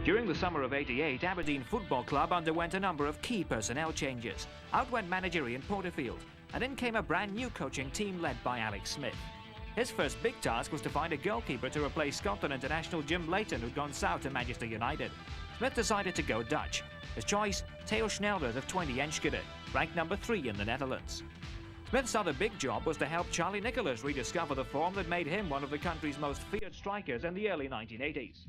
During the summer of '88, Aberdeen Football Club underwent a number of key personnel changes. Out went manager Ian Porterfield, and in came a brand new coaching team led by Alex Smith. His first big task was to find a goalkeeper to replace Scotland international Jim Leighton, who'd gone south to Manchester United. Smith decided to go Dutch. His choice, Theo Snelders of 20 Enschede, ranked number 3 in the Netherlands. Smith's other big job was to help Charlie Nicholas rediscover the form that made him one of the country's most feared strikers in the early 1980s.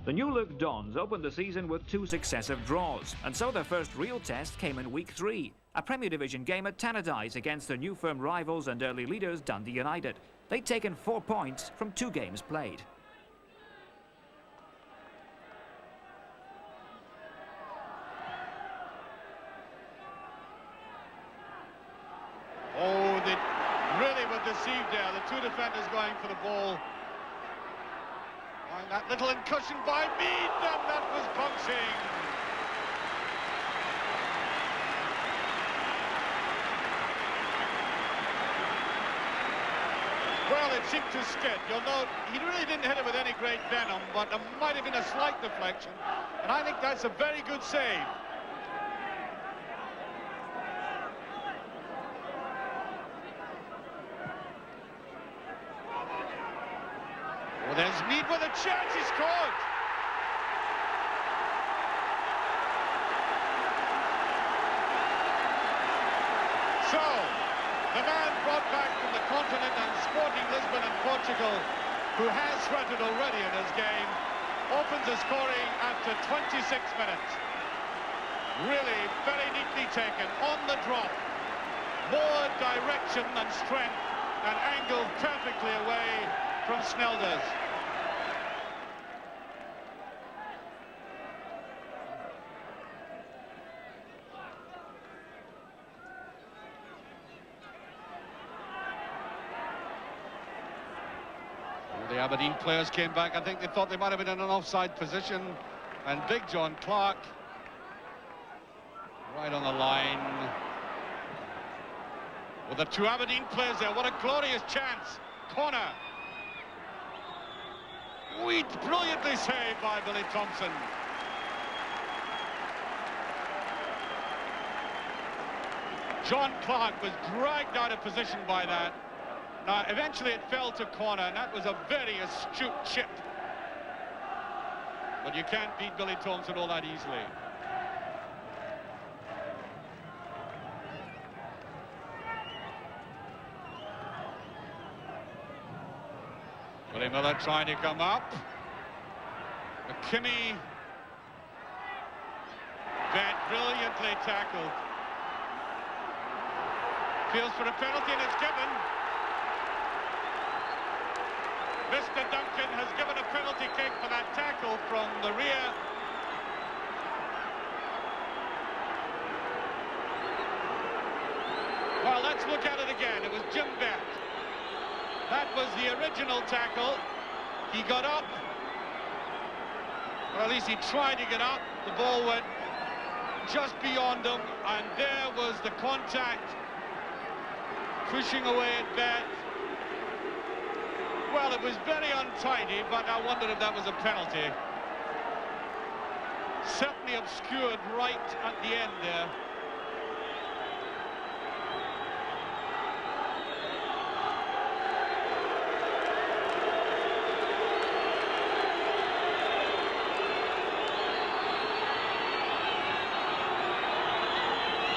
The New Look Dons opened the season with 2 successive draws, and so their first real test came in Week 3, a Premier Division game at Tannadice against their new firm rivals and early leaders Dundee United. They'd taken 4 points from 2 games played. Oh, they really were deceived there. The 2 defenders going for the ball. And that little incursion by Mead, and that was bouncing. Well, it seemed to skid. You'll note he really didn't hit it with any great venom, but there might have been a slight deflection. And I think that's a very good save. Well, there's Mead with a chance, he scored! So, the man brought back from the continent and Sporting Lisbon in Portugal, who has sweated already in his game, opens the scoring after 26 minutes. Really very neatly taken, on the drop. More direction than strength, and angled perfectly away from Snelders. The Aberdeen players came back. I think they thought they might have been in an offside position, and Big John Clark right on the line with the 2 Aberdeen players there. What a glorious chance. Corner. Brilliantly saved by Billy Thompson. John Clark was dragged out of position by that. Now, eventually it fell to corner, and that was a very astute chip. But you can't beat Billy Thompson all that easily. Willie Miller trying to come up. McKimmie. Bent, brilliantly tackled. Feels for a penalty, and it's given. Mr. Duncan has given a penalty kick for that tackle from the rear. Well, let's look at it again. It was Jim Bent. That was the original tackle. He got up. Or at least he tried to get up. The ball went just beyond him, and there was the contact. Pushing away at Bent. Well, it was very untidy, but I wondered if that was a penalty. Certainly obscured right at the end there.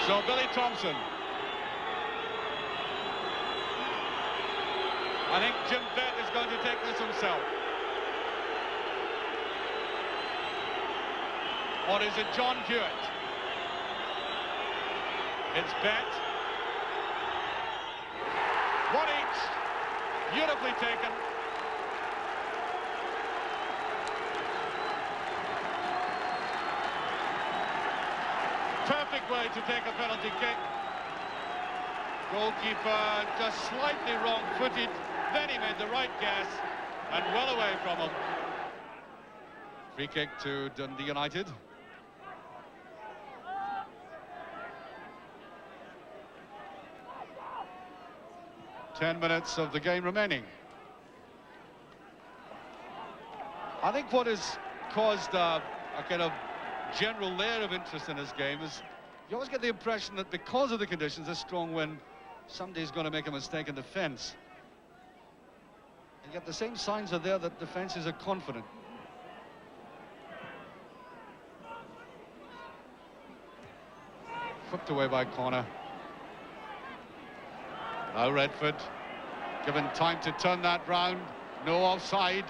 So Billy Thompson. I think Jim Bent is going to take this himself. Or is it John Hewitt? It's Bent. One each. Beautifully taken. Perfect way to take a penalty kick. Goalkeeper just slightly wrong-footed. Then he made the right guess and well away from him. Free kick to Dundee United. 10 minutes of the game remaining. I think what has caused a kind of general layer of interest in this game is you always get the impression that because of the conditions, this strong wind, somebody's going to make a mistake in defence. And yet the same signs are there that defences are confident. Flipped away by Connor. Now Redford, given time to turn that round. No offside.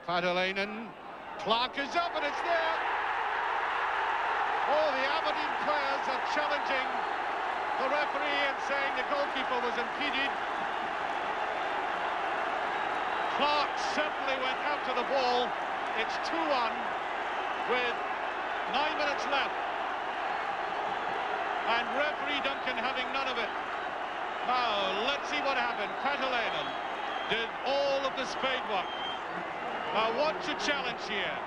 Patalainen. Clark is up and it's there. Oh, the Aberdeen players are challenging the referee and saying the goalkeeper was impeded. Clark certainly went after the ball. It's 2-1 with 9 minutes left. And referee Duncan having none of it. Now, let's see what happened. Patalainen did all of the spade work. Now, what's a challenge here?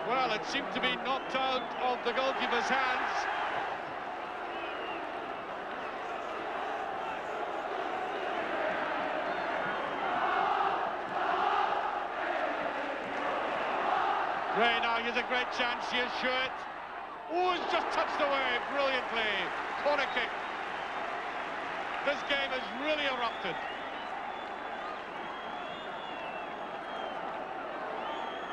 Well, it seemed to be knocked out of the goalkeeper's hands. Ray, now here's a great chance here, Stewart. Oh, it's just touched away brilliantly. Corner kick. This game has really erupted.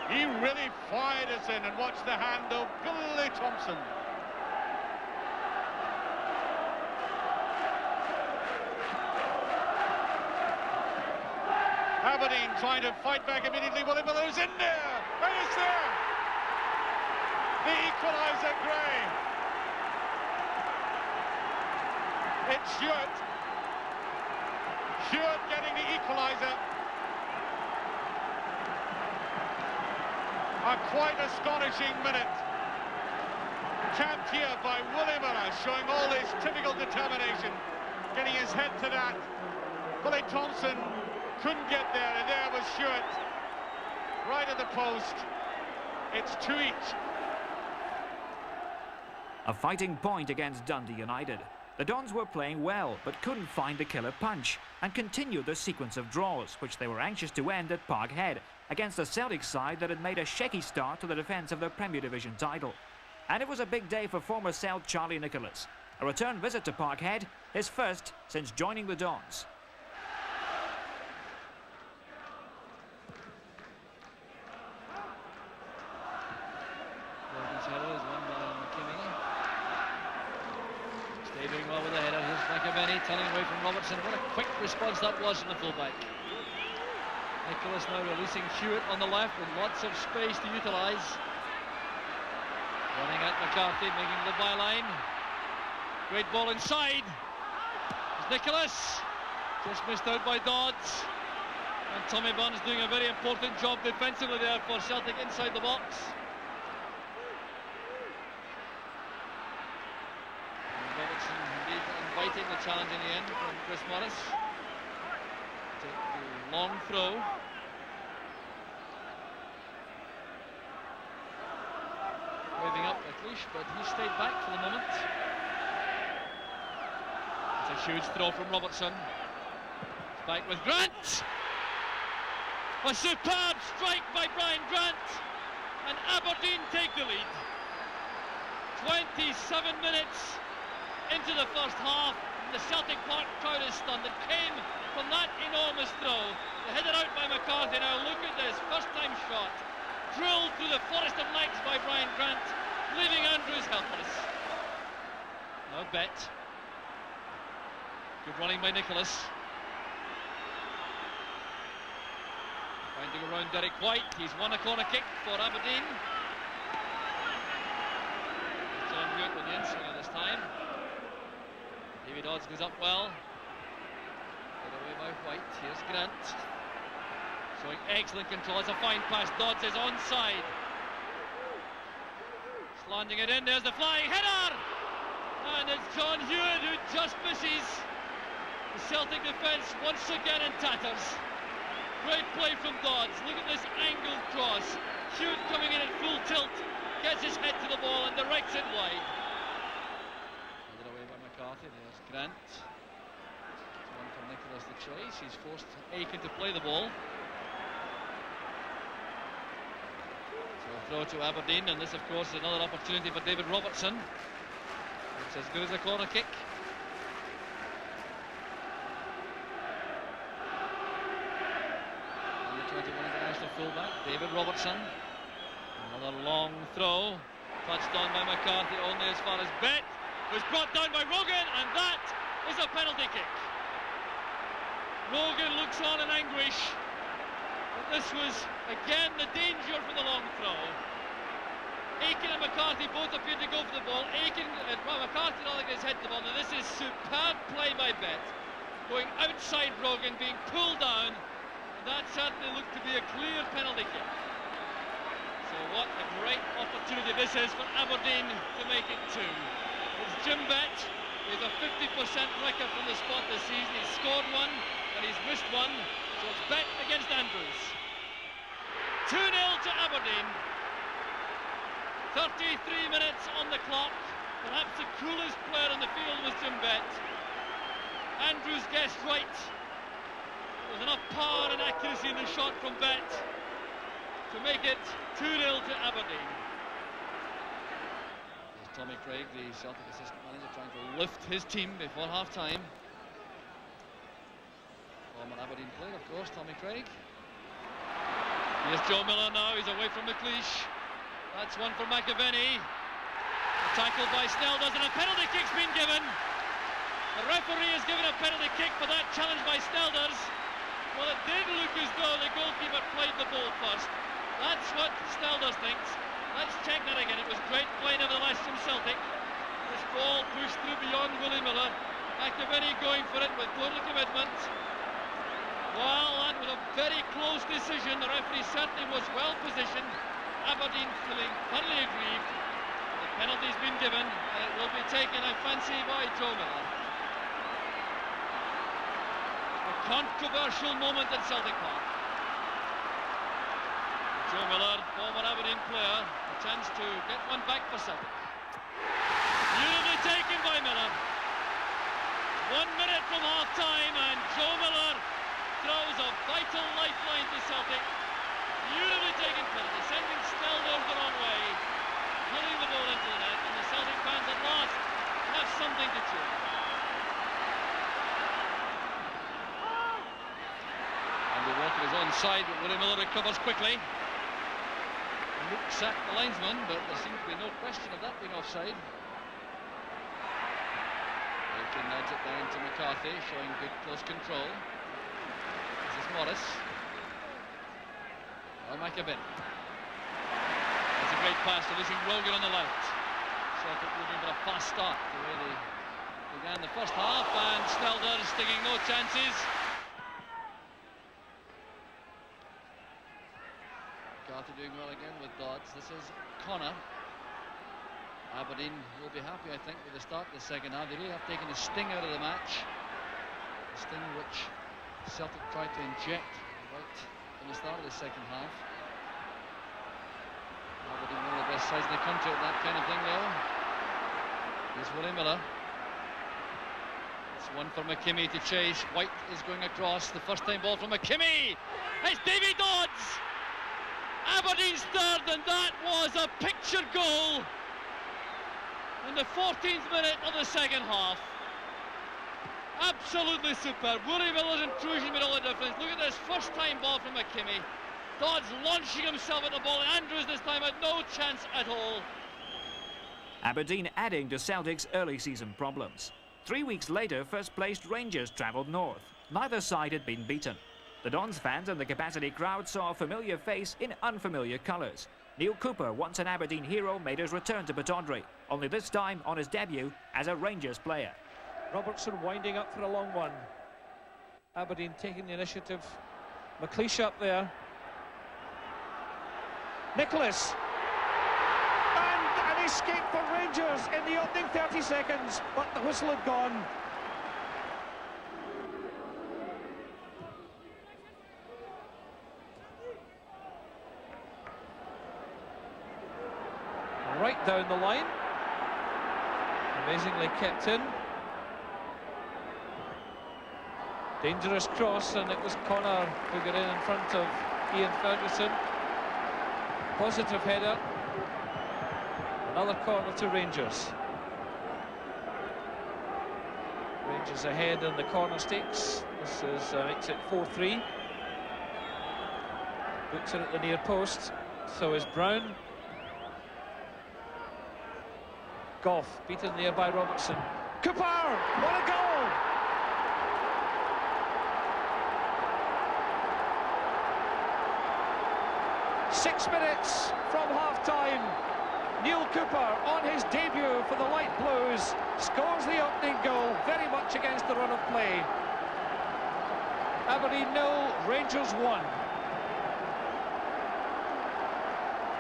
He really fired us in, and watch the hand of Billy Thompson. Aberdeen trying to fight back immediately. Willie Miller's in there, and it's there. The equaliser, Gray. It's Stewart. Stewart getting the equaliser. A quite astonishing minute. Capped here by Willie Miller, showing all his typical determination, getting his head to that. Billy Thompson couldn't get there, and there was Stewart, right at the post. It's 2 each. A fighting point against Dundee United. The Dons were playing well, but couldn't find the killer punch, and continued the sequence of draws, which they were anxious to end at Parkhead, against a Celtic side that had made a shaky start to the defence of their Premier Division title. And it was a big day for former Celt Charlie Nicholas. A return visit to Parkhead, his first since joining the Dons. Doing well with the header. Here's McAvenny turning away from Robertson. What a quick response that was from the fullback. Nicholas now releasing Hewitt on the left with lots of space to utilise. Running at McCarthy, making the byline. Great ball inside. It's Nicholas. Just missed out by Dodds. And Tommy Burns doing a very important job defensively there for Celtic inside the box. Robertson indeed inviting the challenge in the end from Chris Morris. Take the long throw. Waving up McLeish, but he stayed back for the moment. It's a huge throw from Robertson. It's back with Grant. A superb strike by Brian Grant, and Aberdeen take the lead. 27 minutes into the first half, the Celtic Park crowd is stunned. It came from that enormous throw. The header out by McCarthy. Now look at this, first time shot. Drilled through the forest of legs by Brian Grant, leaving Andrews helpless. Now Bet. Good running by Nicholas. Finding around Derek White. He's won a corner kick for Aberdeen. John Hewitt with the inswinger this time. David Odds goes up well. Put away by White. Here's Grant. Showing excellent control. It's a fine pass. Dodds is onside. Slanding it in. There's the flying header. And it's John Hewitt who just misses. The Celtic defence once again in tatters. Great play from Dodds. Look at this angled cross. Hewitt coming in at full tilt. Gets his head to the ball and directs it wide. Away by McCarthy. There's Grant. one for Nicholas the chase. He's forced Aiken to play the ball. So a throw to Aberdeen, and this of course is another opportunity for David Robertson. It's as good as a corner kick. Number 21 international fullback, David Robertson. Another long throw, touched on by McCarthy only as far as Bet, was brought down by Rogan, and that is a penalty kick. Rogan looks on in anguish, but this was again the danger from the long throw. Aiken and McCarthy both appeared to go for the ball. McCarthy not like his head to the ball. Now this is superb play by Bet, going outside Rogan, being pulled down, and that certainly looked to be a clear penalty kick. So what a great opportunity this is for Aberdeen to make it 2. It's Jim Bet. He has a 50% record from the spot this season. He's scored one and he's missed one. So it's Bet against Andrews. 2-0 to Aberdeen. 33 minutes on the clock. Perhaps the coolest player on the field was Jim Bet. Andrews guessed right. There was enough power and accuracy in the shot from Bet to make it 2-0 to Aberdeen. There's Tommy Craig, the Celtic assistant manager, trying to lift his team before half-time. Former Aberdeen player, of course, Tommy Craig. Here's Joe Miller now, he's away from McLeish. That's one for McAvenny. A tackle by Snelders, and a penalty kick's been given. The referee has given a penalty kick for that challenge by Snelders. Well, it did look as though the goalkeeper played the ball first. That's what Snelders thinks. Let's check that again. It was great play nevertheless from Celtic. This ball pushed through beyond Willie Miller. McAvenny going for it with total commitment. Well, that was a very close decision. The referee certainly was well positioned. Aberdeen feeling thoroughly aggrieved. The penalty's been given, and it will be taken, I fancy, by Joe Miller. A controversial moment at Celtic Park. Joe Miller, former Aberdeen player, a chance to get one back for Celtic. Beautifully taken by Miller. 1 minute from half-time, and Joe Miller throws a vital lifeline to Celtic. Beautifully taken penalty, sending Snelders the wrong way, pulling the ball into the net, and the Celtic fans at last have something to cheer. Andy Walker is onside, but Willie Miller recovers quickly. Looks at the linesman, but there seems to be no question of that being offside. They can nudge it down to McCarthy, showing good close control. This is Morris. McAvenny. That's a great pass, releasing Rogan on the left. Celtic looking for a fast start the way they began the first half, and Snelders taking no chances. McCarthy doing well again with Dodds. This is Connor. Aberdeen will be happy, I think, with the start of the second half. They really have taken the sting out of the match. The sting which Celtic tried to inject right from the start of the second half. Aberdeen one of the best sides in the country at that kind of thing, though. Here's Willie Miller. It's one for McKimmie to chase. White is going across. The first time ball from McKimmie. It's Davy Dodds. Aberdeen's third, and that was a picture goal in the 14th minute of the second half. Absolutely superb. Willie Miller's intrusion made all the difference. Look at this first time ball from McKimmie. Dodds launching himself at the ball, and Andrews this time had no chance at all. Aberdeen adding to Celtic's early season problems. 3 weeks later, first-placed Rangers travelled north. Neither side had been beaten. The Dons fans and the capacity crowd saw a familiar face in unfamiliar colours. Neil Cooper, once an Aberdeen hero, made his return to Pittodrie, only this time on his debut as a Rangers player. Robertson winding up for a long one. Aberdeen taking the initiative. McLeish up there. Nicholas. And an escape for Rangers in the opening 30 seconds, but the whistle had gone. Right down the line. Amazingly kept in. Dangerous cross, and it was Connor who got in front of Ian Ferguson. Positive header. Another corner to Rangers. Rangers ahead in the corner stakes. This is makes it 4-3. Boots it at the near post. So is Brown. Goff beaten there by Robertson. Cooper! What a goal! Six minutes from half-time. Neil Cooper on his debut for the Light Blues scores the opening goal, very much against the run of play. Aberdeen 0, Rangers 1.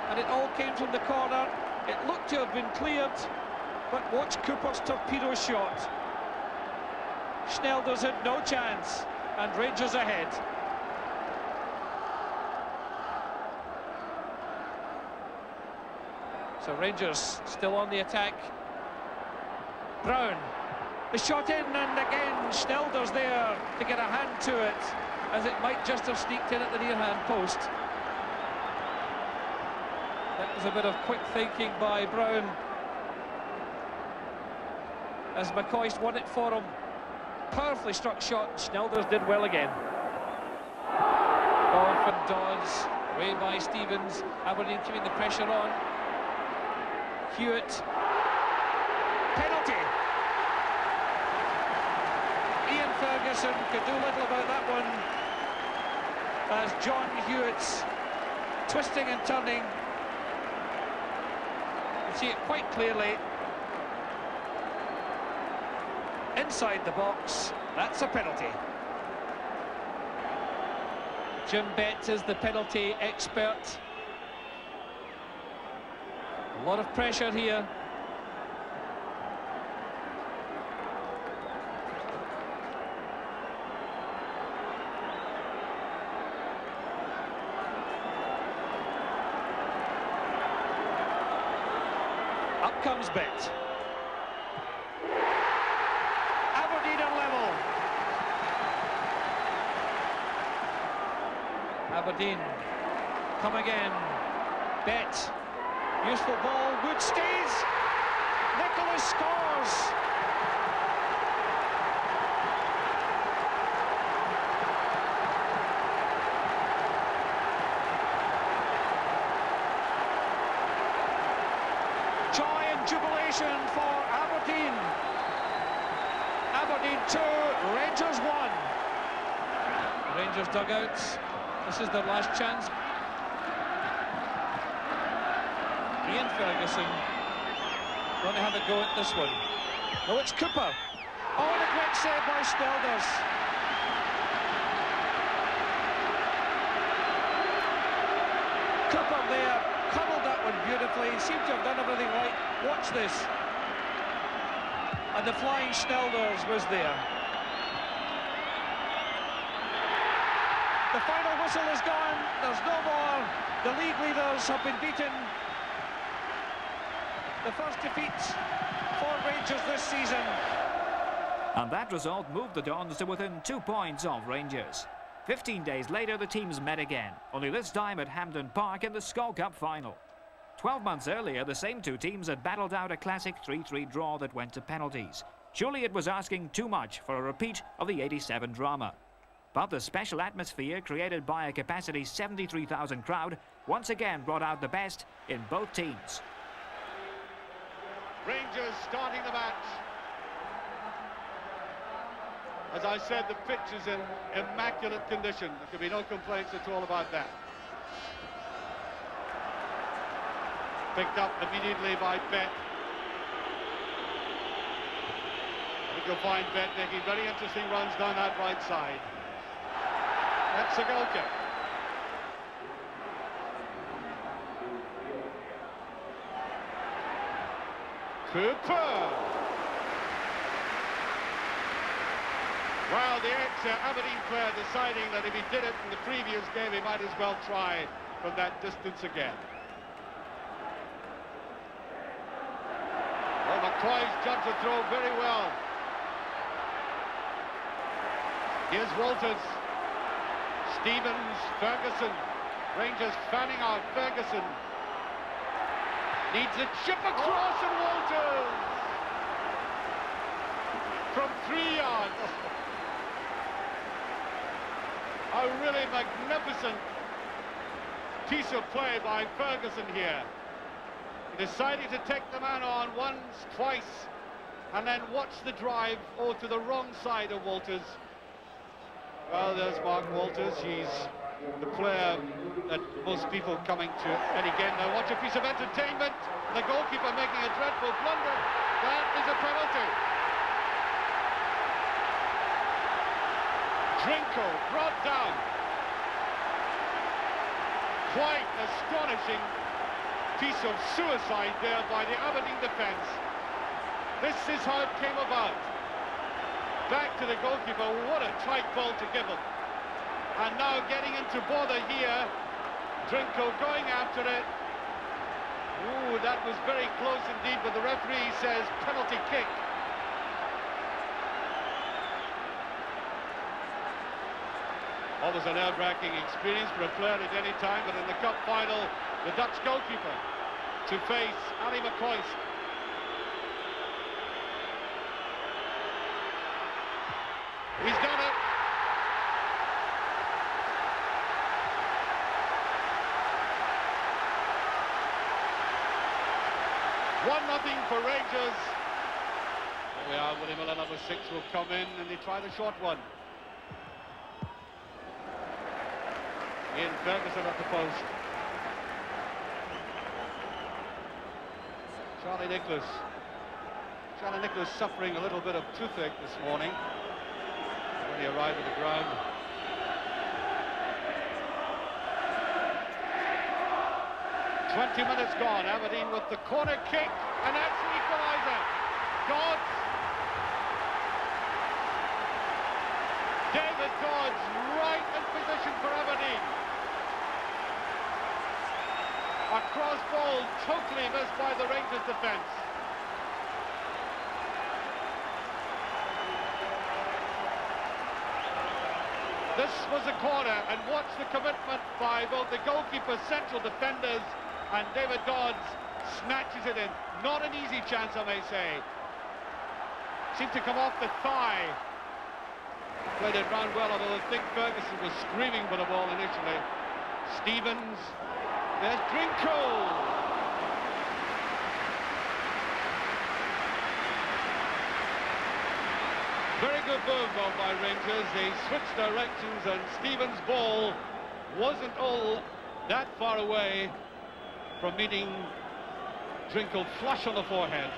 And it all came from the corner. It looked to have been cleared, but watch Cooper's torpedo shot. Schneider's had no chance, and Rangers ahead. So Rangers still on the attack. Brown, the shot in, and again Schneider's there to get a hand to it, as it might just have sneaked in at the near hand post. That was a bit of quick thinking by Brown, as McCoist won it for him. Powerfully struck shot. Schneider's did well again. Off and Dodds, away by Stevens. Aberdeen keeping the pressure on. Hewitt. Penalty. Ian Ferguson could do little about that one, as John Hewitt's twisting and turning. You see it quite clearly. Inside the box, that's a penalty. Jim Bett is the penalty expert. A lot of pressure here. Up comes Bett. Aberdeen are level. Aberdeen come again. Bett. Useful ball. Wood stays. Nicholas scores. Joy and jubilation for Aberdeen. Aberdeen 2, Rangers 1. Rangers dugouts. This is their last chance. Ian Ferguson going to have a go at this one. No, it's Cooper. Oh, and a great save by Snelders. Cooper there, cuddled that one beautifully. He seemed to have done everything right. Watch this. And the flying Snelders was there. The final whistle is gone. There's no more. The league leaders have been beaten. The first defeat for Rangers this season. And that result moved the Dons to within 2 points of Rangers. 15 days later, the teams met again, only this time at Hampden Park in the Skull Cup final. 12 months earlier, the same two teams had battled out a classic 3-3 draw that went to penalties. Surely it was asking too much for a repeat of the '87 drama. But the special atmosphere created by a capacity 73,000 crowd once again brought out the best in both teams. Rangers starting the match. As I said, the pitch is in immaculate condition. There can be no complaints at all about that. Picked up immediately by Bett. I think you'll find Bett making very interesting runs down that right side. That's a goal kick. Cooper. Well, the ex-Aberdeen player deciding that if he did it in the previous game, he might as well try from that distance again. Oh, McCoy's judged the throw very well. Here's Walters. Stevens, Ferguson. Rangers fanning out Ferguson. Needs a chip across and Walters! From 3 yards. A really magnificent piece of play by Ferguson here. He decided to take the man on once, twice, and then watch the drive to the wrong side of Walters. Well, there's Mark Walters. He's the player that most people coming to any game now watch a piece of entertainment. The goalkeeper making a dreadful blunder. That is a penalty. Drinko brought down. Quite astonishing piece of suicide there by the Aberdeen defence. This is how it came about. Back to the goalkeeper, what a tight ball to give him. And now getting into bother here. Drinko going after it. Ooh, that was very close indeed, but the referee says penalty kick. Always a nerve-wracking experience for a player at any time, but in the cup final, the Dutch goalkeeper to face Ali McCoist. He's done it. Nothing for Rangers. There we are, Willie Miller, number 6, will come in and they try the short one. Ian Ferguson at the post. Charlie Nicholas. Charlie Nicholas suffering a little bit of toothache this morning when he arrived at the ground. "20 minutes gone, Aberdeen with the corner kick, and that's the equaliser. Dodds. David Dodds right in position for Aberdeen. A cross ball totally missed by the Rangers defence. This was a corner, and watch the commitment by both the goalkeeper, central defenders, and David Dodds snatches it in. Not an easy chance, I may say. Seemed to come off the thigh. Played it round well, although I think Ferguson was screaming for the ball initially. Stevens. There's Drinko. Very good move though by Rangers. They switched directions and Stevens' ball wasn't all that far away from meeting Drinko flush on the forehead.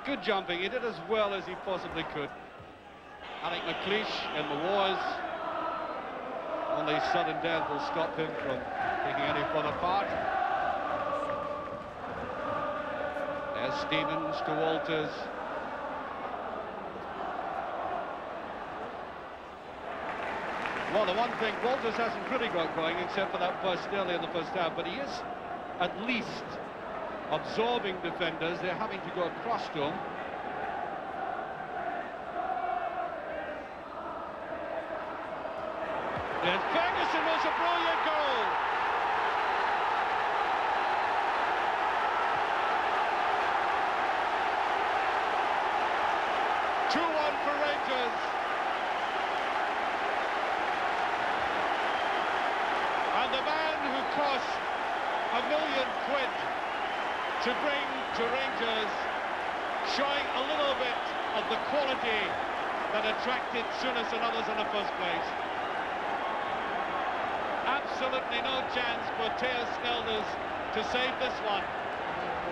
Good jumping. He did as well as he possibly could. Alec McLeish in the wars. Only sudden death will stop him from taking any further part. There's Stevens to Walters. Well, the one thing Walters hasn't really got going, except for that burst early in the first half, but he is at least absorbing defenders. They're having to go across to him. And Ferguson was a brilliant goal. For Rangers. And the man who cost £1 million to bring to Rangers, showing a little bit of the quality that attracted Souness and others in the first place. Absolutely no chance for Theo Snelders to save this one.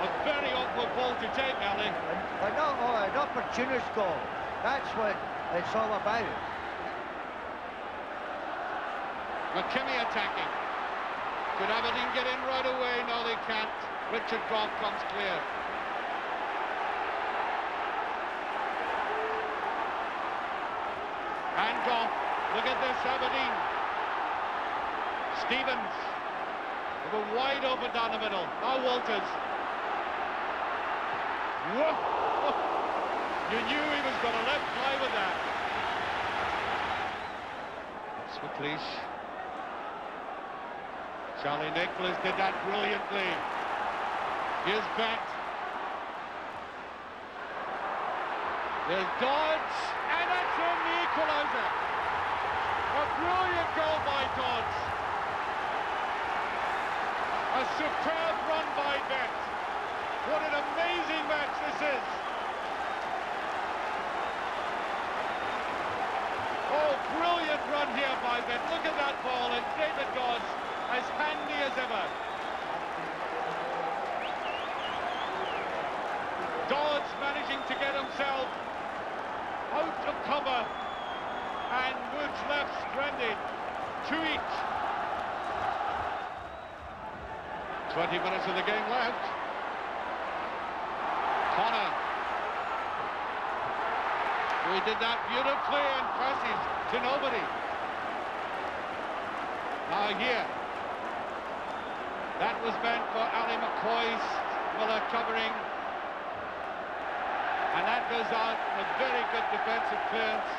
A very awkward ball to take, Ali. An opportunist goal. That's what it's all about. McKimmie attacking. Could Aberdeen get in right away? No, they can't. Richard Goff comes clear. And Goff. Look at this, Aberdeen. Stevens. With a wide open down the middle. Now Walters. Whoa. You knew he was going to let fly with that. Swicklish. Charlie Nicholas did that brilliantly. Here's Bat. There's Dodds, and that's in the equaliser. A brilliant goal by Dodds. A superb run by Bet. What an amazing match this is. Oh, brilliant run here by Bet. Look at that ball, and David Dodds as handy as ever. Dodds managing to get himself out of cover, and Woods left stranded. 2 each. 20 minutes of the game left. Connor. We did that beautifully and passes to nobody. Now here. That was meant for Ali McCoy's Miller covering. And that goes out, a very good defensive clearance.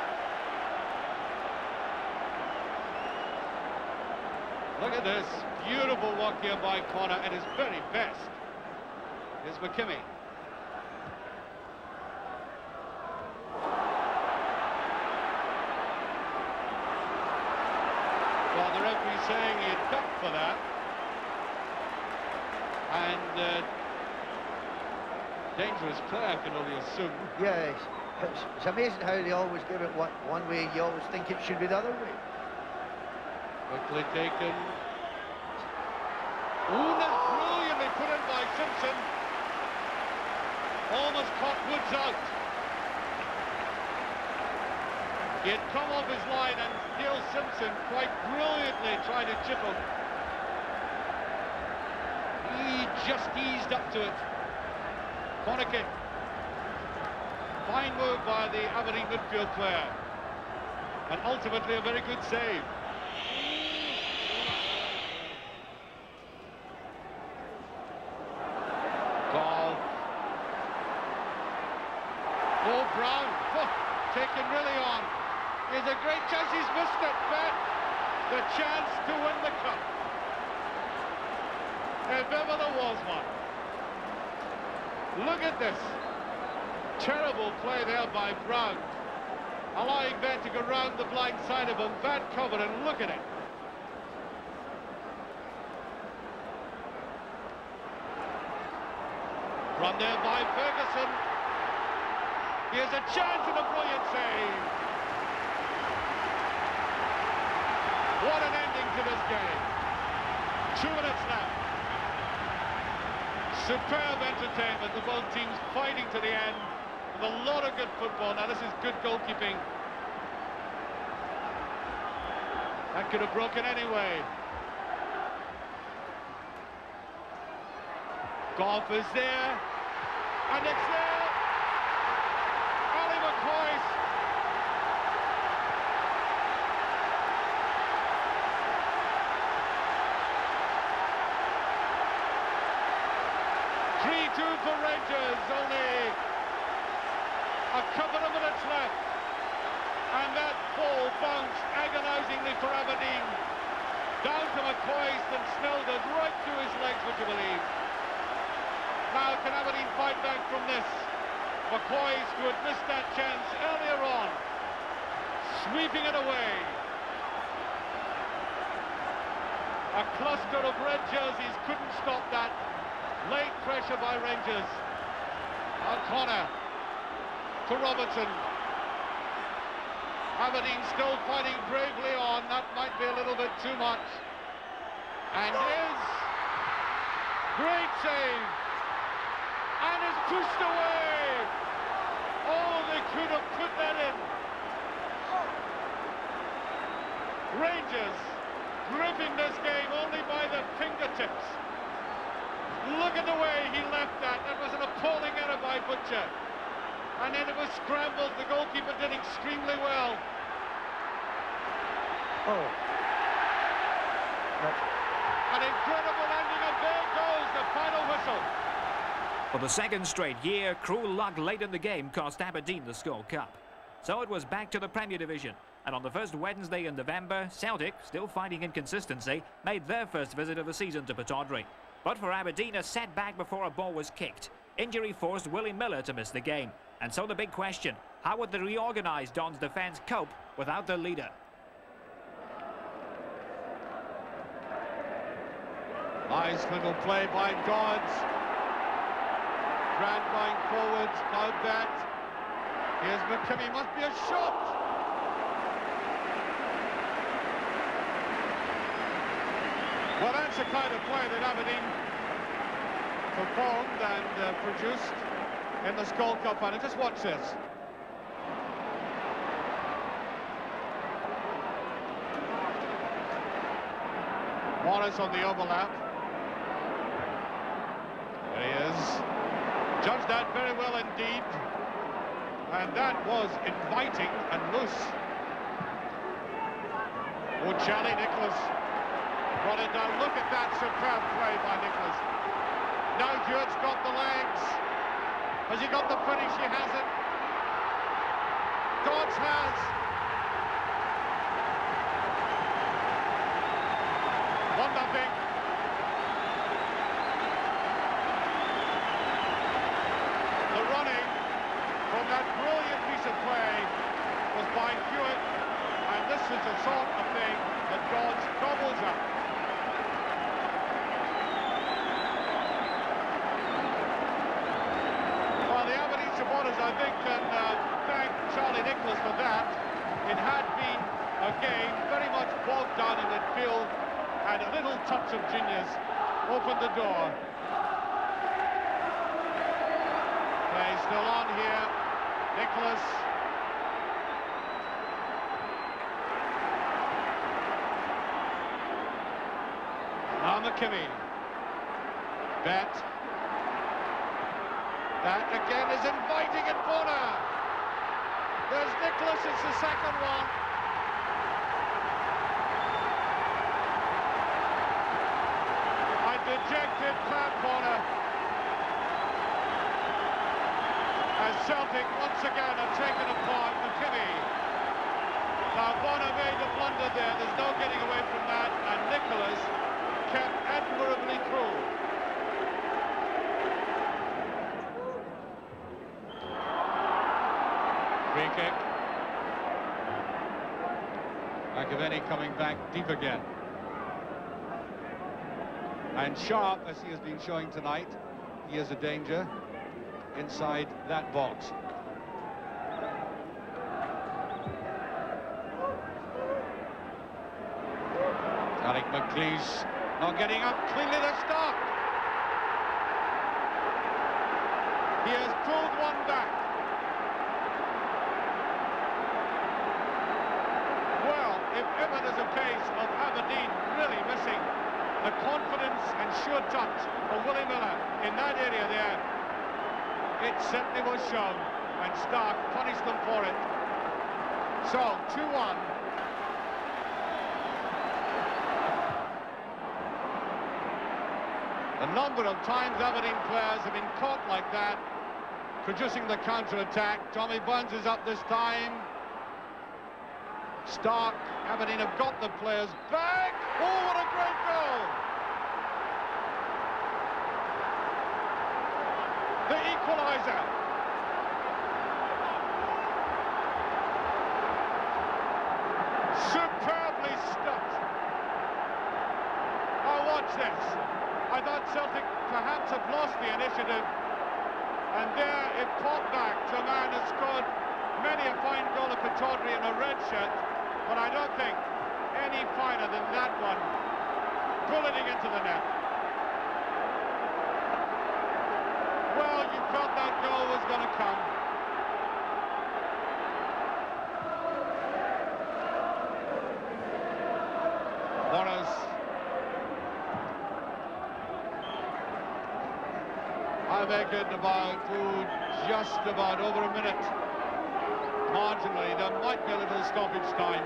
Look at this, beautiful work here by Connor at his very best. Here's McKimmie. Well, the referee saying he had ducked for that. And dangerous play, I can only assume. Yeah, it's amazing how they always give it one way. You always think it should be the other way. Quickly taken. Ooh, that's brilliantly put in by Simpson. Almost caught Woods out. He had come off his line and Neil Simpson quite brilliantly tried to chip him. He just eased up to it. Corner kick. Fine move by the Aberdeen midfield player. And ultimately a very good save. Goal. Oh, Brown. Oh, taken really on. Here's a great chance. He's missed it, but the chance to win the cup. If ever there was one. Look at this. Terrible play there by Brown. Allowing Ben to go round the blind side of him. Bad cover, and look at it. Run there by Ferguson. Here's a chance and a brilliant save. What an ending to this game. 2 minutes left. Superb entertainment, the both teams fighting to the end with a lot of good football. Now this is good goalkeeping. That could have broken anyway. Goff is there, and it's there. Ali McCoy. 3-2 for Rangers, only a couple of minutes left. And that ball bounced agonisingly for Aberdeen. Down to McCoist and Snelder right through his legs, would you believe? Now can Aberdeen fight back from this? McCoist, who had missed that chance earlier on, sweeping it away. A cluster of red jerseys couldn't stop that. Late pressure by Rangers. O'Connor to Robertson. Aberdeen still fighting bravely on. That might be a little bit too much. And is great save. And is pushed away. Oh, they could have put that in. Rangers gripping this game only by the fingertips. Look at the way he left that. That was an appalling error by Butcher. And then it was scrambled. The goalkeeper did extremely well. Oh. An incredible ending, and there goes the final whistle. For the second straight year, cruel luck late in the game cost Aberdeen the Skull Cup. So it was back to the Premier Division, and on the first Wednesday in November, Celtic, still fighting inconsistency, made their first visit of the season to Pittodrie. But for Aberdeen, a setback before a ball was kicked. Injury forced Willie Miller to miss the game. And so the big question, how would the reorganised Dons defence cope without their leader? Nice little play by Dodds. Grant going forwards, now that. Here's McKimmie, must be a shot! Well, that's the kind of play that Aberdeen performed and produced in the Skull Cup, and just watch this. Morris on the overlap. There he is. Judged that very well indeed. And that was inviting and loose. Oh, Charlie Nicholas brought it down. Look at that superb play by Nicholas. Now Hewitt's got the legs. Has he got the finish? He hasn't. Dodds has. One nothing. The running from that brilliant piece of play was by Hewitt, and this is the sort of thing that Dodds gobbles up. Well, the Aberdeen supporters, I think, can thank Charlie Nicholas for that. It had been a game very much bogged down in midfield, and a little touch of genius opened the door. Okay, still on here. Nicholas. Now McKimmie. Bet. That again is inviting in corner. There's Nicholas, it's the second one. Dejected Pat Bonner as Celtic once again have taken apart McKimmie. Now Bonner made a blunder there, there's no getting away from that, and Nicholas kept admirably cool. Free kick. McAvenny coming back deep again. And Sharp, as he has been showing tonight, he is a danger inside that box. Alec McLeish not getting up, cleanly the stop. He has pulled one back. Well, if ever there's a case of Aberdeen really missing the confidence and sure touch of Willie Miller in that area there, it certainly was shown, and Stark punished them for it. So, 2-1. A number of times Aberdeen players have been caught like that, producing the counter-attack. Tommy Burns is up this time. Stark, Aberdeen have got the players back. Oh, what a great goal! The equaliser. Superbly stopped. Oh, watch this. I thought Celtic perhaps had lost the initiative, and there it popped back to a man who scored many a fine goal at Pittodrie in a red shirt, but I don't think any finer than that one, bulleting into the net. Well, you felt that goal was going to come. Morris. I make it about, just about over a minute. Marginally, there might be a little stoppage time.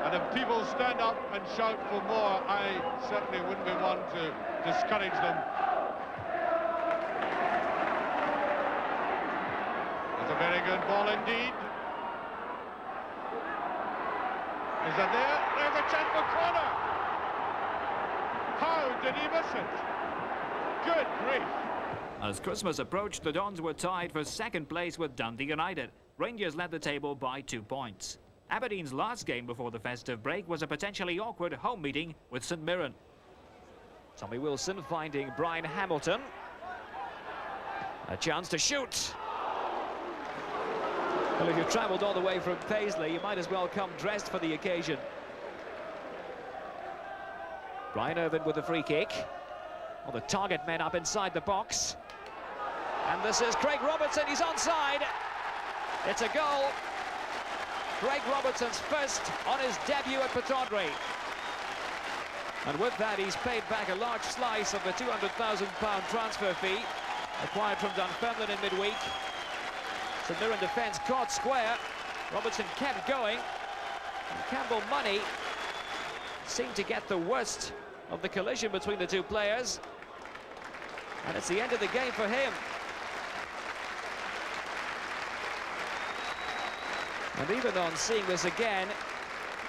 And if people stand up and shout for more, I certainly wouldn't be one to discourage them. It's a very good ball indeed. Is that there? There's a chance for corner. How did he miss it? Good grief. As Christmas approached, the Dons were tied for second place with Dundee United. Rangers led the table by 2 points. Aberdeen's last game before the festive break was a potentially awkward home meeting with St Mirren. Tommy Wilson finding Brian Hamilton. A chance to shoot. Well, if you've travelled all the way from Paisley, you might as well come dressed for the occasion. Brian Irvin with the free kick. Well, the target men up inside the box. And this is Craig Robertson, he's onside. It's a goal. Craig Robertson's first on his debut at Pittodrie. And with that, he's paid back a large slice of the £200,000 transfer fee acquired from Dunfermline in midweek. St Mirren defence caught square. Robertson kept going. And Campbell Money seemed to get the worst of the collision between the two players. And it's the end of the game for him. And even on seeing this again,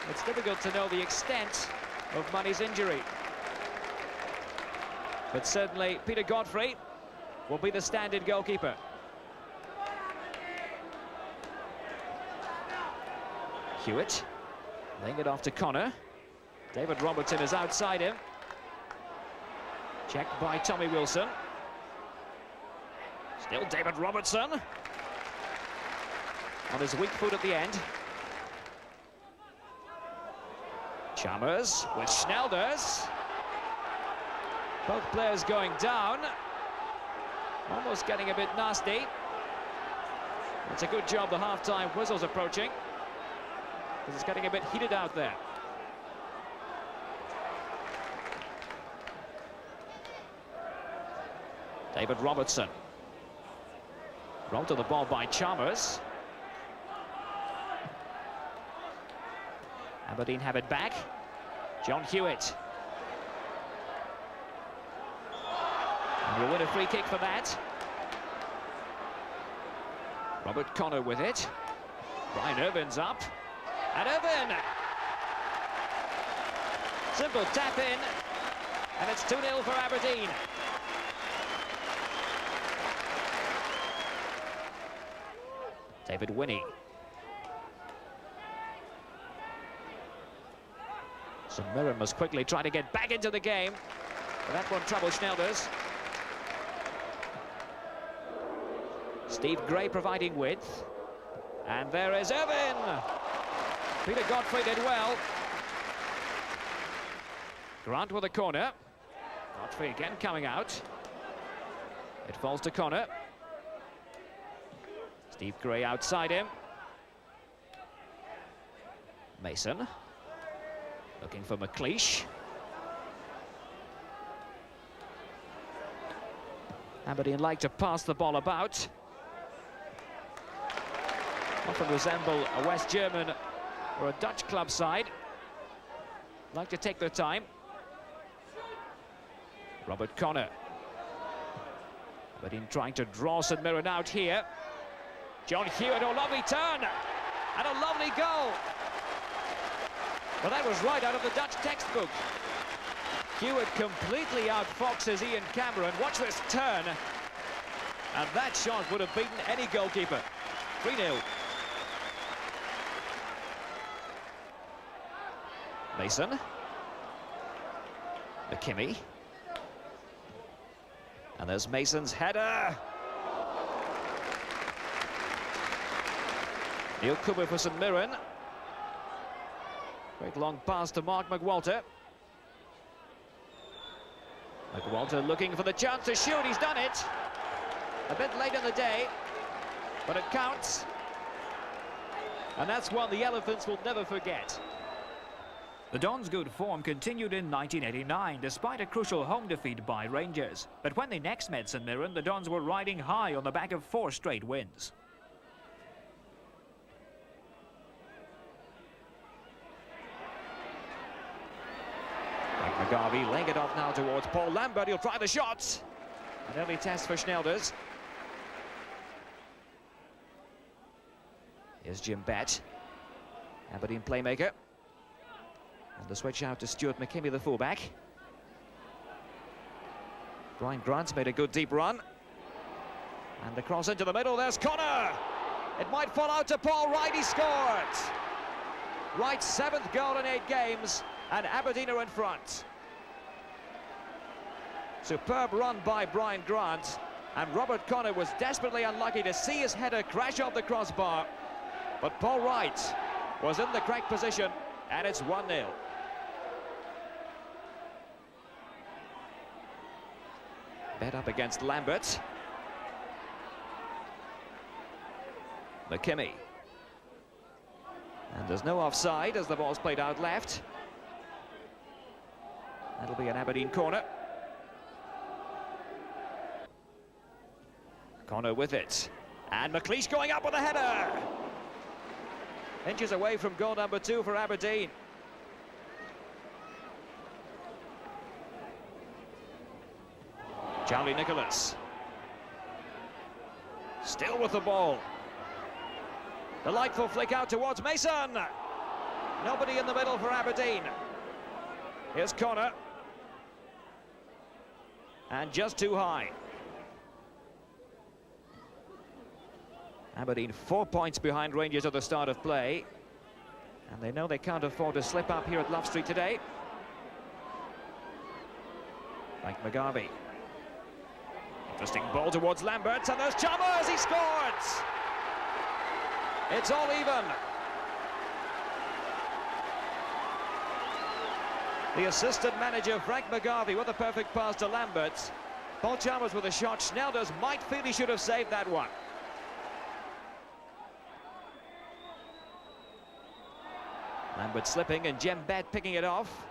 it's difficult to know the extent of Money's injury. But certainly Peter Godfrey will be the stand-in goalkeeper. Hewitt laying it off to Connor. David Robertson is outside him. Checked by Tommy Wilson. Still David Robertson. On his weak foot at the end. Chalmers with Schnelders. Both players going down. Almost getting a bit nasty. It's a good job the half-time whistle's approaching, because it's getting a bit heated out there. David Robertson. Rolled to the ball by Chalmers. Aberdeen have it back. John Hewitt. And we'll win a free kick for that. Robert Connor with it. Brian Irvin's up. And Irvin! Simple tap in. And it's 2-0 for Aberdeen. David Winnie. St Mirren must quickly try to get back into the game. But that won't trouble Schnelders. Steve Gray providing width. And there is Irvin! Peter Godfrey did well. Grant with a corner. Godfrey again coming out. It falls to Connor. Steve Gray outside him. Mason. Looking for McLeish. Aberdeen like to pass the ball about. Often resemble a West German or a Dutch club side. Like to take their time. Robert Connor. Aberdeen trying to draw St Mirren out here. John Hewitt, a lovely turn. And a lovely goal. Well, that was right out of the Dutch textbook. Hewitt completely outfoxes Ian Cameron. Watch this turn. And that shot would have beaten any goalkeeper. 3-0. Mason. McKimmie. And there's Mason's header. Neil Cooper for St Mirren. Great long pass to Mark McWalter. McWalter looking for the chance to shoot. He's done it. A bit late in the day, but it counts. And that's one the Elephants will never forget. The Dons' good form continued in 1989, despite a crucial home defeat by Rangers. But when they next met St Mirren, the Dons were riding high on the back of 4 straight wins. McGarvey laying it off now towards Paul Lambert. He'll try the shot. An early test for Schnelders. Here's Jim Bett, Aberdeen playmaker. And the switch out to Stuart McKimmie, the fullback. Brian Grant's made a good deep run. And the cross into the middle, there's Connor! It might fall out to Paul Wright, he scored! Wright's 7th goal in 8 games, and Aberdeen are in front. Superb run by Brian Grant, and Robert Connor was desperately unlucky to see his header crash off the crossbar. But Paul Wright was in the correct position, and it's 1-0. Bet up against Lambert. McKimmie. And there's no offside as the ball's played out left. That'll be an Aberdeen corner. Connor with it. And McLeish going up with a header. Inches away from goal number 2 for Aberdeen. Charlie Nicholas. Still with the ball. Delightful flick out towards Mason. Nobody in the middle for Aberdeen. Here's Connor. And just too high. Aberdeen 4 points behind Rangers at the start of play. And they know they can't afford to slip up here at Love Street today. Like McGarvey. Interesting ball towards Lambert, and there's Chalmers, he scored! It's all even. The assistant manager, Frank McGarvey, with a perfect pass to Lambert. Paul Chalmers with a shot. Schnelders might feel he should have saved that one. Lambert slipping and Jim Bett picking it off.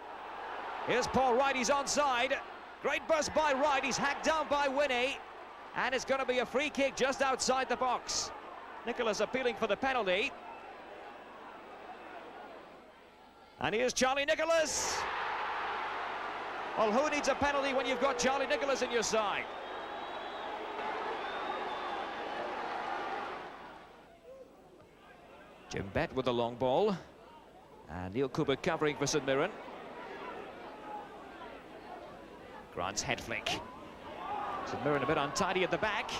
Here's Paul Wright, he's onside. Great burst by Wright, he's hacked down by Winnie. And it's going to be a free kick just outside the box. Nicholas appealing for the penalty. And here's Charlie Nicholas. Well, who needs a penalty when you've got Charlie Nicholas in your side? Jim Bett with the long ball. And Neil Cooper covering for St Mirren. Grant's head flick. St Mirren a bit untidy at the back.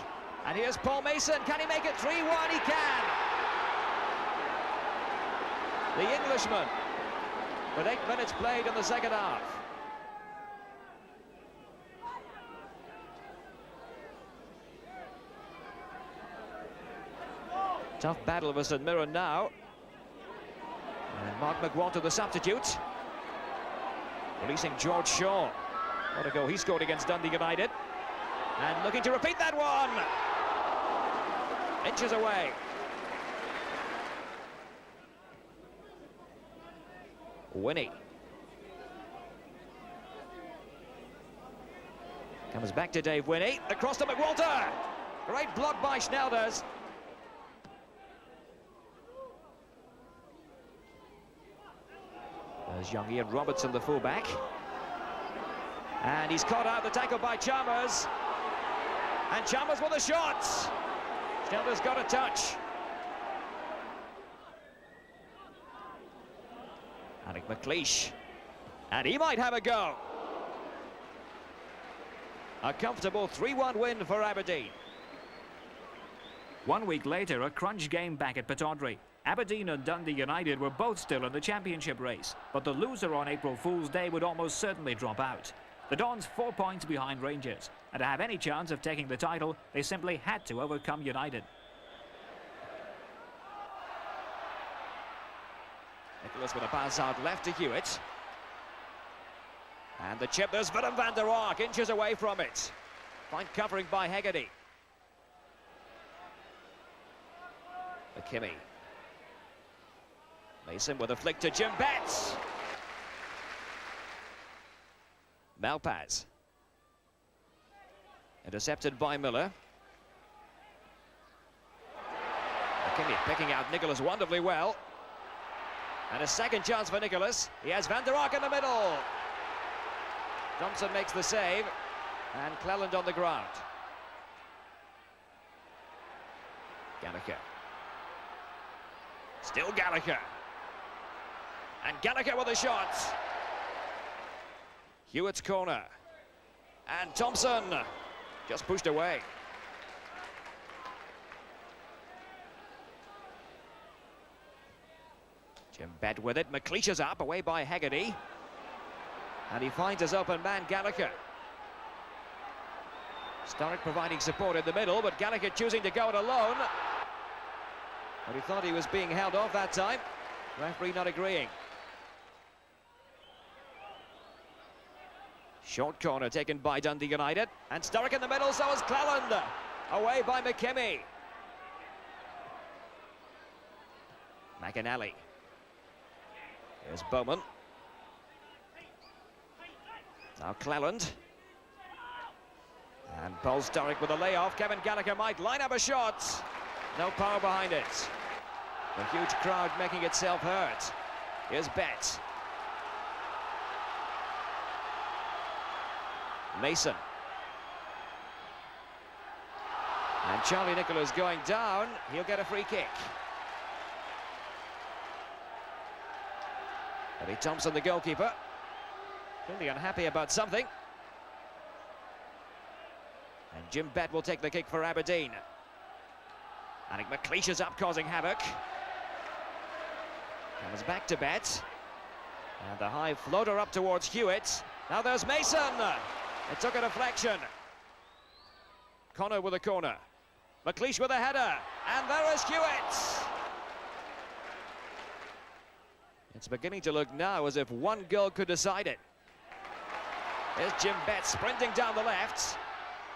And here's Paul Mason. Can he make it 3-1? He can. The Englishman with 8 minutes played in the second half. Tough battle for St Mirren now. And Mark McWalter, the substitute. Releasing George Shaw. What a goal he scored against Dundee United. And looking to repeat that one. Inches away. Winnie. Comes back to Dave Winnie. Across to McWalter. Great block by Schnelders. There's young Ian Robertson, the fullback. And he's caught out the tackle by Chalmers. And Chalmers with a shot. Schnelders got a touch. Alec McLeish. And he might have a go. A comfortable 3-1 win for Aberdeen. 1 week later, a crunch game back at Pittodrie. Aberdeen and Dundee United were both still in the championship race, but the loser on April Fool's Day would almost certainly drop out. The Dons 4 points behind Rangers, and to have any chance of taking the title, they simply had to overcome United. Nicholas with a pass out left to Hewitt. And the chip, there's Willem van der Ark, inches away from it. Fine covering by Hegarty. McKimmie. Mason with a flick to Jim Bett. Malpaz. Intercepted by Miller. McKimmie picking out Nicholas wonderfully well. And a second chance for Nicholas. He has van der Ark in the middle. Thompson makes the save, and Cleland on the ground. Gallagher. Still Gallagher. And Gallagher with a shot. Hewitt's corner. And Thompson just pushed away. Jim Bed with it. McLeish is up, away by Hegarty. And he finds his open man, Gallagher. Sturrock providing support in the middle, but Gallagher choosing to go it alone. But he thought he was being held off that time. Referee not agreeing. Short corner taken by Dundee United. And Sturrock in the middle, so is Cleland. Away by McKimmie. McAnally. Here's Bowman. Now Cleland. And Paul Sturrock with a layoff. Kevin Gallagher might line up a shot. No power behind it. The huge crowd making itself heard. Here's Bet. Mason. And Charlie Nicholas going down. He'll get a free kick. Eddie Thompson, the goalkeeper. Clearly unhappy about something. And Jim Bett will take the kick for Aberdeen. Alec McLeish is up, causing havoc. Comes back to Bett. And the high floater up towards Hewitt. Now there's Mason. It took a deflection. Connor with a corner. McLeish with a header. And there is Hewitt. It's beginning to look now as if one goal could decide it. Here's Jim Bett sprinting down the left.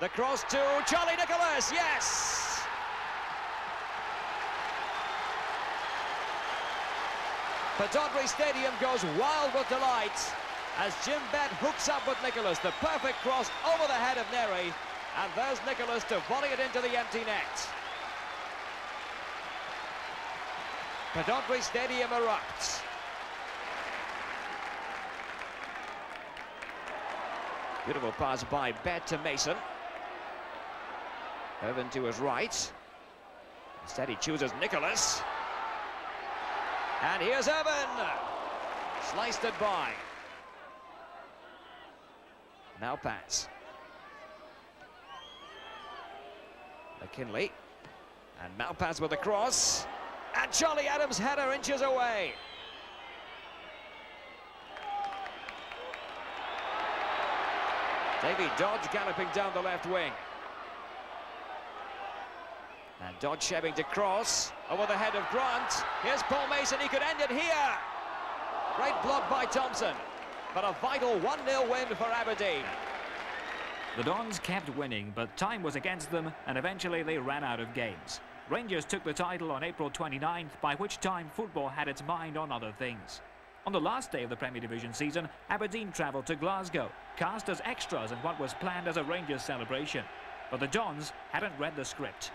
The cross to Charlie Nicholas, yes! Pittodrie Stadium goes wild with delight as Jim Bett hooks up with Nicholas. The perfect cross over the head of Neri, and there's Nicholas to volley it into the empty net. Pittodrie Stadium erupts. Beautiful pass by Bett to Mason. Irvin to his right. Instead he chooses Nicholas. And here's Irvin. Sliced it by. Now pass. McKinley. And Malpass with a cross. And Charlie Adams' header inches away. Davy Dodge galloping down the left wing. And Dodge shoving to cross over the head of Grant. Here's Paul Mason, he could end it here. Great block by Thompson, but a vital 1-0 win for Aberdeen. The Dons kept winning, but time was against them, and eventually they ran out of games. Rangers took the title on April 29th, by which time football had its mind on other things. On the last day of the Premier Division season, Aberdeen travelled to Glasgow, cast as extras in what was planned as a Rangers celebration. But the Dons hadn't read the script.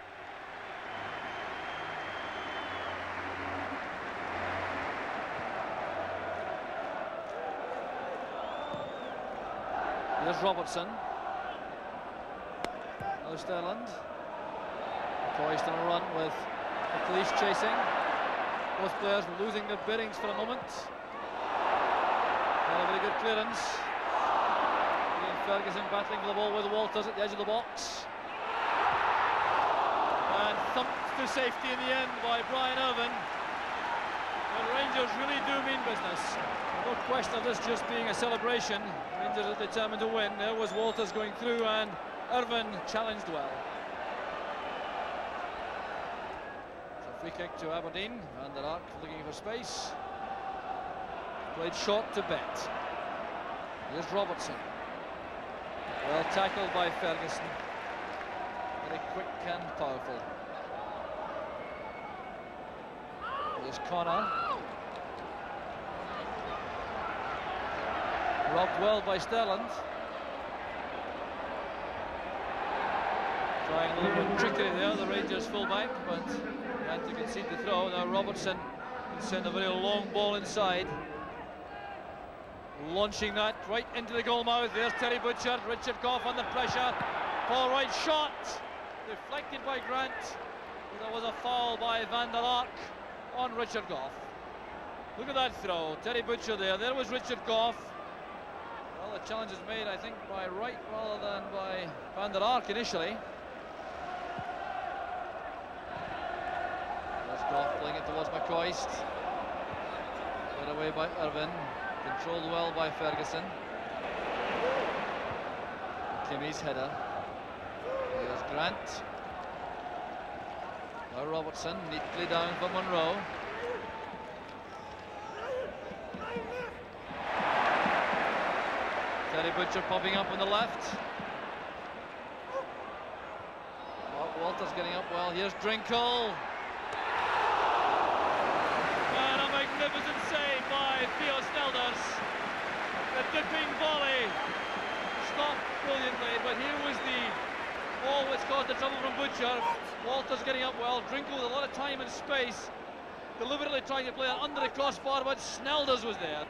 Here's Robertson. Now Sterland. Poised on a run with McLeish chasing. Both players were losing their bearings for a moment. Not a very good clearance. Ian Ferguson battling for the ball with Walters at the edge of the box. And thumped to safety in the end by Brian Irvin. The Rangers really do mean business. No question of this just being a celebration. Rangers are determined to win. There was Walters going through, and Irvin challenged well. So free kick to Aberdeen. Van der Ark looking for space. Played short to Bet. Here's Robertson. Well tackled by Ferguson. Very quick and powerful. Here's Connor. Robbed well by Sterland. Trying a little bit trickery there, the Rangers fullback, but he had to concede the throw. Now Robertson can send a very long ball inside. launching that right into the goal mouth. There's Terry Butcher. Richard Gough under pressure. Paul Wright shot, deflected by Grant. There was a foul by Van der Ark on Richard Gough. Look at that throw. Terry Butcher there. There was Richard Gough. Well, the challenge is made, I think, by Wright rather than by Van der Ark initially. There's Gough playing it towards McCoist. Put away by Irvin. Controlled well by Ferguson. Kimmy's header. Here's Grant. Now Robertson, neatly down for Monroe. Terry Butcher popping up on the left. Walters getting up well. Here's Drinkle. And a magnificent save by Theo Snelders. The dipping volley stopped brilliantly, but here was the ball which caused the trouble from Butcher. Walters getting up well. Drinkle with a lot of time and space, deliberately trying to play it under the crossbar, but Snelders was there.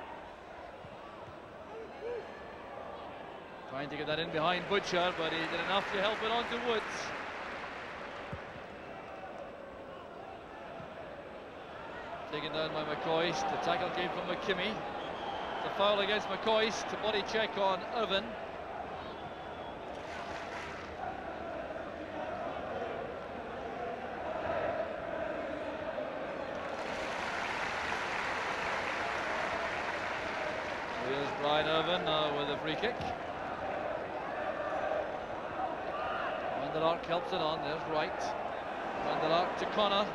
Trying to get that in behind Butcher, but he did enough to help it on to Woods. Taken down by McCoist. The tackle came from McKimmie. The foul against McCoist. The body check on Irvin. Here's Brian Irvin now with a free kick. Van der Ark helps it on. There's Wright. Van der Ark to Connor.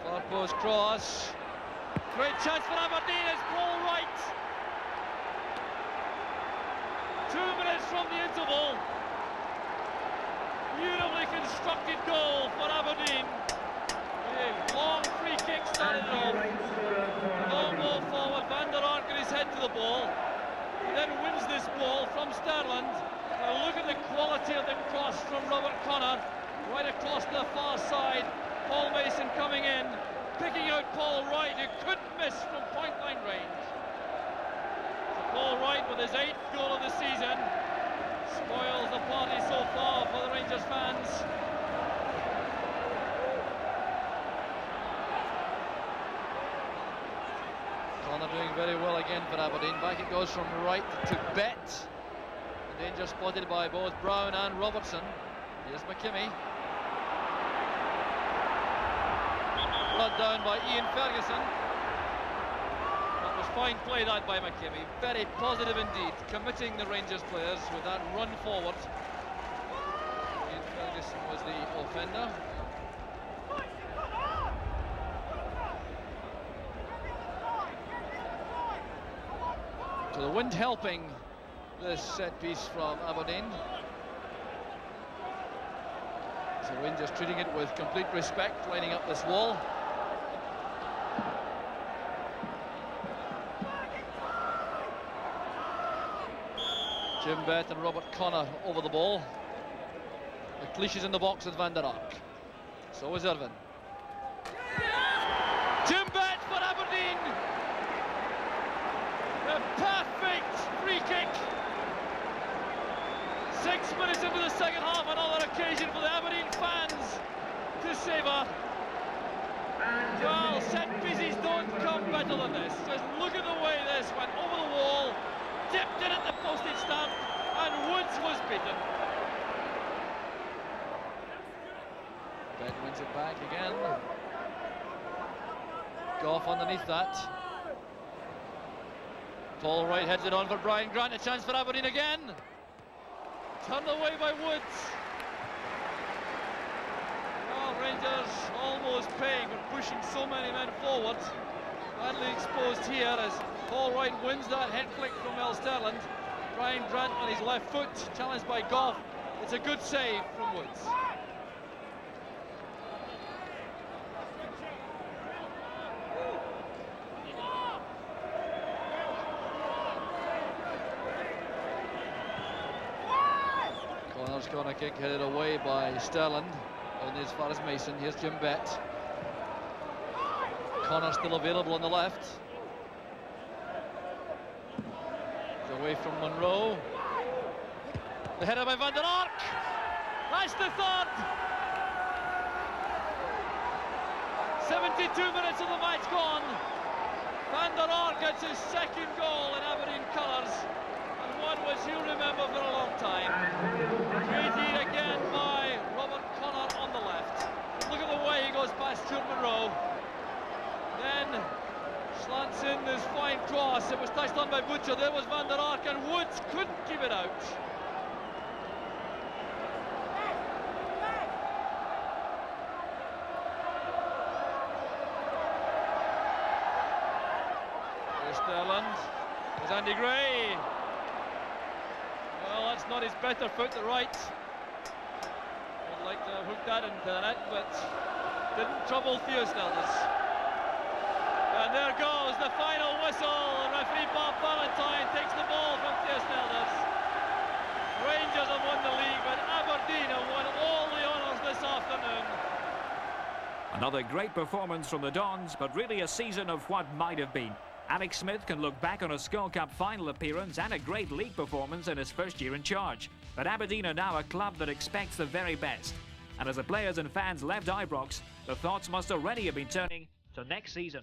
Far post cross. Great chance for Aberdeen. It's Paul Wright. 2 minutes from the interval. Beautifully constructed goal for Aberdeen. A long free kick started it off. Long ball forward. Van der Ark got his head to the ball. He then wins this ball from Sterland. Now look at the quality of the cross from Robert Connor. Right across the far side. Paul Mason coming in, picking out Paul Wright, who couldn't miss from point-blank range. So Paul Wright, with his 8th goal of the season, spoils the party so far for the Rangers fans. Connor doing very well again for Aberdeen. Back it goes from Wright to Bet. The danger spotted by both Brown and Robertson. Here's McKimmie. Blood down by Ian Ferguson. That was fine play that by McKimmie. Very positive indeed, committing the Rangers players with that run forward. Ian Ferguson was the offender. So the wind helping this set piece from Aberdeen. So Rangers treating it with complete respect, lining up this wall. Jim Bett and Robert Connor over the ball. McLeish is in the box with Van der Ark. So is Irvin. Jim Bett for Aberdeen. A perfect free kick. 6 minutes into the second half, another occasion for the Aberdeen fans to savour. Well, set pieces don't come better than this. Just look at the way this went over the wall, dipped in at the postage stamp, and Woods was beaten. Ben wins it back again. Gough underneath that. Paul Wright heads it on for Brian Grant, a chance for Aberdeen again. Turned away by Woods. Well, Rangers almost paying for pushing so many men forward. Badly exposed here as Paul Wright wins that head flick from El Sterland. Brian Grant on his left foot, challenged by Gough. It's a good save from Woods. Connor's corner kick headed away by Sterland, and as far as Mason. Here's Jim Bett. Connor still available on the left. Away from Monroe. The header by Van der Ark. That's the third. 72 minutes of the match gone. Van der Ark gets his second goal in Aberdeen colours, and one which he'll remember for a long time. Created again by Robert Connor on the left. Look at the way he goes past Stuart Monroe. Then slants in this fine cross. It was touched on by Butcher. There was Van der Ark, and Woods couldn't keep it out. Sterland. There's Andy Gray. Well, that's not his better foot, the right. I'd like to hook that into the net, but didn't trouble Theo Snelders. And there goes the final whistle. Referee Bob Valentine takes the ball from Theo Snelders. Rangers have won the league, but Aberdeen have won all the honours this afternoon. Another great performance from the Dons, but really a season of what might have been. Alex Smith can look back on a Skull Cup final appearance and a great league performance in his first year in charge. But Aberdeen are now a club that expects the very best. And as the players and fans left Ibrox, the thoughts must already have been turning to next season.